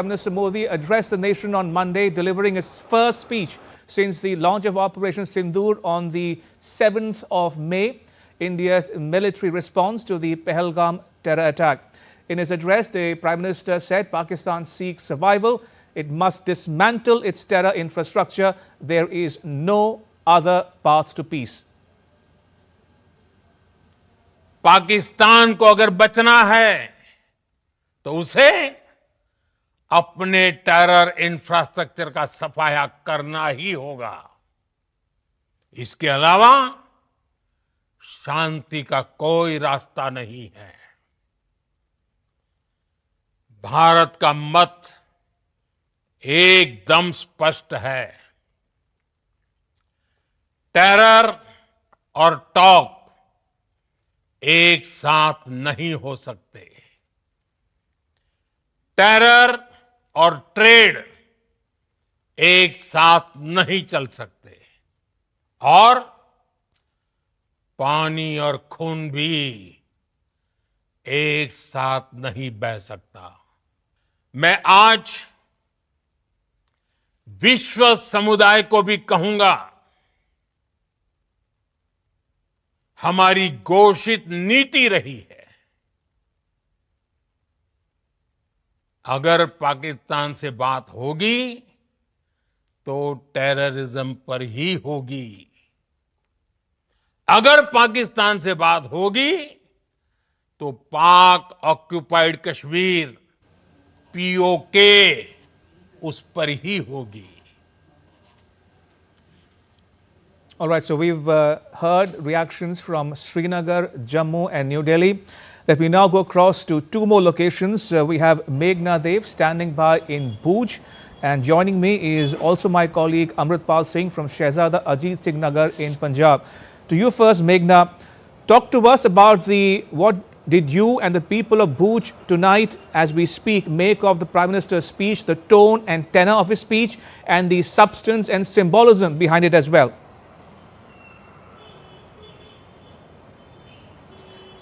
Prime Minister Modi addressed the nation on Monday, delivering his first speech since the launch of Operation Sindoor on the 7th of May, India's military response to the Pahalgam terror attack. In his address, the Prime Minister said Pakistan seeks survival. It must dismantle its terror infrastructure. There is no other path to peace. Pakistan को अगर बचना है तो उसे अपने terror infrastructure का सफाया करना ही होगा। इसके अलावा शांति का कोई रास्ता नहीं है। भारत का मत एकदम स्पष्ट है। टेरर और टॉक एक साथ नहीं हो सकते। टेरर और ट्रेड एक साथ नहीं चल सकते और पानी और खून भी एक साथ नहीं बह सकता। मैं आज विश्व समुदाय को भी कहूंगा, हमारी घोषित नीति रही है, अगर पाकिस्तान से बात होगी तो टेररिज्म पर ही होगी। अगर पाकिस्तान से बात होगी तो पाक ऑक्युपाइड कश्मीर पीओके उस पर ही होगी। All right, so we've heard reactions from Srinagar, Jammu and New Delhi. Let me now go across to two more locations. We have Meghna Dev standing by in Bhuj, and joining me is also my colleague Amritpal Singh from Shehzada Ajit Singh Nagar in Punjab. To you first, Meghna, talk to us about what did you and the people of Bhuj tonight as we speak make of the Prime Minister's speech, the tone and tenor of his speech and the substance and symbolism behind it as well?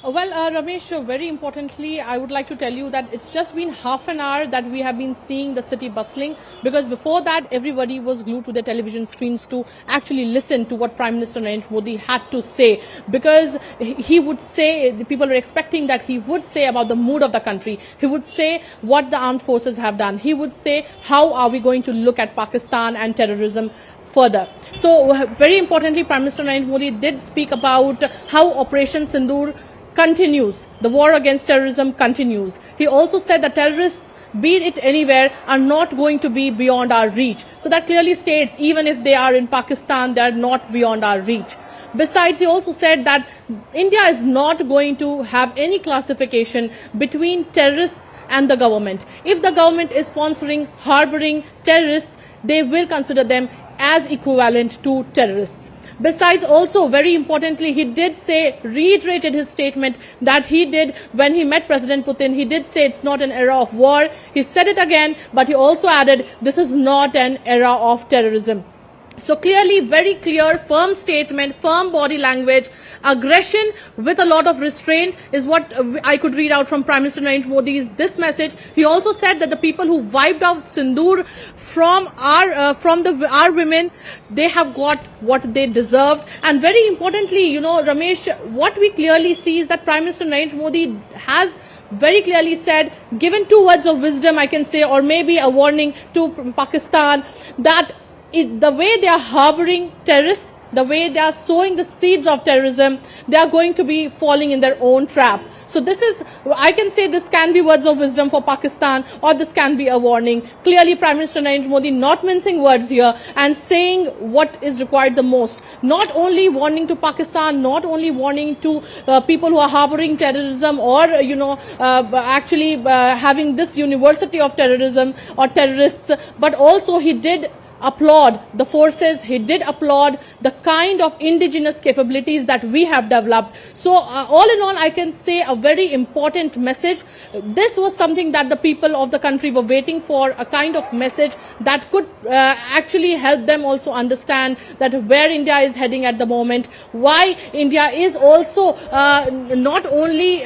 Well, Ramesh, very importantly, I would like to tell you that it's just been half an hour that we have been seeing the city bustling, because before that everybody was glued to their television screens to actually listen to what Prime Minister Narendra Modi had to say, because he would say, the people were expecting that he would say about the mood of the country, he would say what the armed forces have done, he would say how are we going to look at Pakistan and terrorism further. So very importantly, Prime Minister Narendra Modi did speak about how Operation Sindoor continues. The war against terrorism continues. He also said that terrorists, be it anywhere, are not going to be beyond our reach. So that clearly states even if they are in Pakistan, they are not beyond our reach. Besides, he also said that India is not going to have any classification between terrorists and the government. If the government is sponsoring, harboring terrorists, they will consider them as equivalent to terrorists. Besides, also very importantly, he did say, reiterated his statement that he did when he met President Putin. He did say it's not an era of war. He said it again, but he also added this is not an era of terrorism. So clearly, very clear, firm statement, firm body language, aggression with a lot of restraint is what I could read out from Prime Minister Narendra Modi's this message. He also said that the people who wiped out Sindoor from our women, they have got what they deserved. And very importantly, you know, Ramesh, what we clearly see is that Prime Minister Narendra Modi has very clearly said, given two words of wisdom, I can say, or maybe a warning to Pakistan, that the way they are harboring terrorists, the way they are sowing the seeds of terrorism, they are going to be falling in their own trap. So this is, I can say this can be words of wisdom for Pakistan, or this can be a warning. Clearly, Prime Minister Narendra Modi not mincing words here and saying what is required the most. Not only warning to Pakistan, not only warning to people who are harboring terrorism or, you know, actually having this university of terrorism or terrorists, but also he did applaud the forces, he did applaud the kind of indigenous capabilities that we have developed. So all in all, I can say a very important message. This was something that the people of the country were waiting for, a kind of message that could actually help them also understand that where India is heading at the moment, why India is also not only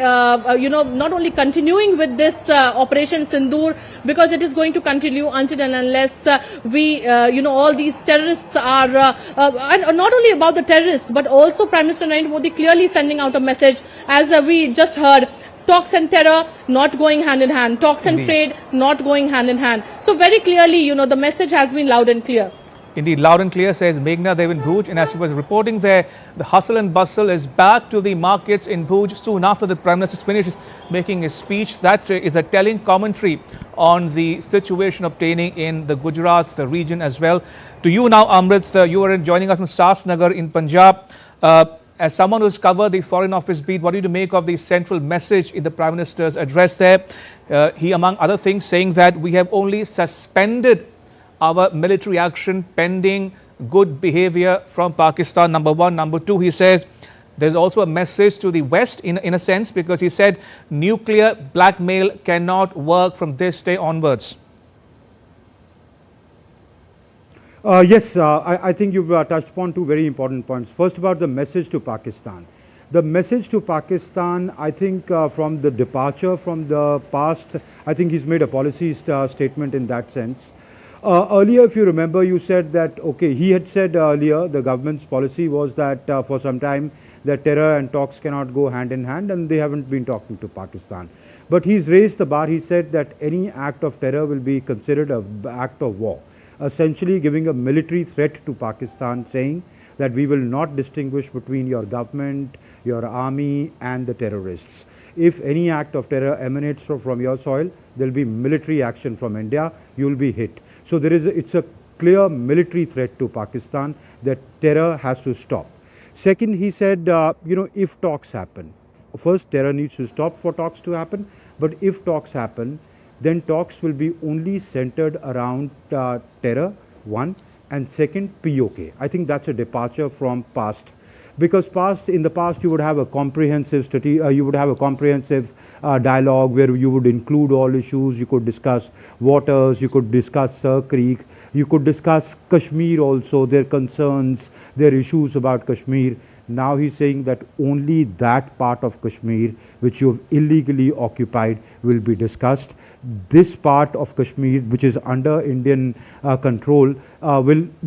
continuing with this Operation Sindoor, because it is going to continue until and unless all these terrorists are, and not only about the terrorists, but also Prime Minister Narendra Modi clearly sending out a message, as we just heard. Talks and terror not going hand in hand. Talks and trade not going hand in hand. So very clearly, the message has been loud and clear. Indeed, loud and clear, says Meghna Dev in Bhuj. And as she was reporting there, the hustle and bustle is back to the markets in Bhuj soon after the Prime Minister finishes making his speech. That is a telling commentary on the situation obtaining in the Gujarat, the region as well. To you now, Amrit, you are joining us from Sasnagar in Punjab. As someone who's covered the Foreign Office beat, what do you make of the central message in the Prime Minister's address there? He, among other things, saying that we have only suspended our military action pending good behavior from Pakistan, number one. Number two, he says there's also a message to the West in a sense, because he said nuclear blackmail cannot work from this day onwards. Yes, I think you've touched upon two very important points. First, about the message to Pakistan. The message to Pakistan, I think from the departure from the past, I think he's made a policy statement in that sense. Earlier, if you remember, you said that, okay, he had said earlier, the government's policy was that for some time, that terror and talks cannot go hand in hand, and they haven't been talking to Pakistan. But he's raised the bar. He said that any act of terror will be considered an act of war, essentially giving a military threat to Pakistan, saying that we will not distinguish between your government, your army and the terrorists. If any act of terror emanates from your soil, there will be military action from India, you will be hit. So it's a clear military threat to Pakistan that terror has to stop. Second, he said, if talks happen, first terror needs to stop for talks to happen, but if talks happen, then talks will be only centered around terror, one, and second, POK. I think that's a departure from past, because in the past you would have a comprehensive study, you would have a comprehensive dialogue where you would include all issues. You could discuss waters, you could discuss Sir Creek, you could discuss Kashmir also, their concerns, their issues about Kashmir. Now he's saying that only that part of Kashmir which you have illegally occupied will be discussed. This part of Kashmir, which is under Indian control,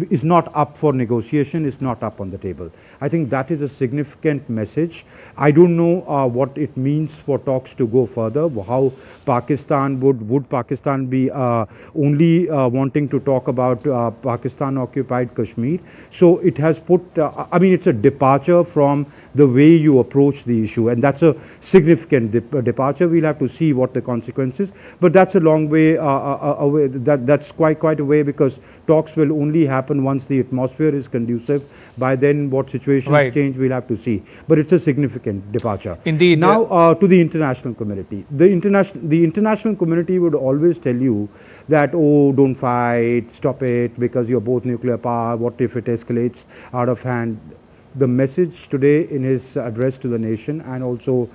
is not up for negotiation, is not up on the table. I think that is a significant message. I don't know what it means for talks to go further. How Pakistan would Pakistan be only wanting to talk about Pakistan occupied Kashmir? So it has put, it's a departure from the way you approach the issue, and that's a significant departure. We'll have to see what the consequences, but that's a long way away. That's quite a way, because talks will only happen once the atmosphere is conducive. By then, what situations change, we'll have to see. But it's a significant departure. Indeed. Now, to the international community. The international community would always tell you that, oh, don't fight, stop it, because you're both nuclear power. What if it escalates out of hand? The message today in his address to the nation, and also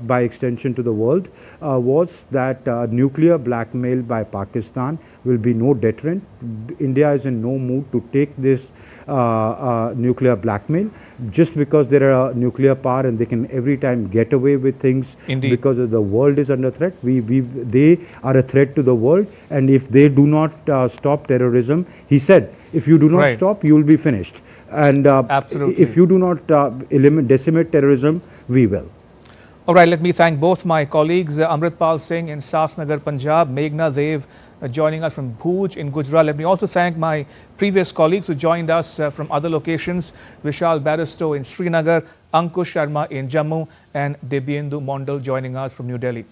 by extension to the world, was that nuclear blackmail by Pakistan will be no deterrent. India is in no mood to take this nuclear blackmail, just because they're a nuclear power and they can every time get away with things. Indeed. Because the world is under threat. They are a threat to the world, and if they do not stop terrorism, he said, if you do not stop, you will be finished. And absolutely, if you do not decimate terrorism, we will. All right, let me thank both my colleagues, Amritpal Singh in Sasnagar, Punjab, Meghna Dev joining us from Bhuj in Gujarat. Let me also thank my previous colleagues who joined us from other locations, Vishal Baristow in Srinagar, Ankush Sharma in Jammu, and Debyendu Mondal joining us from New Delhi.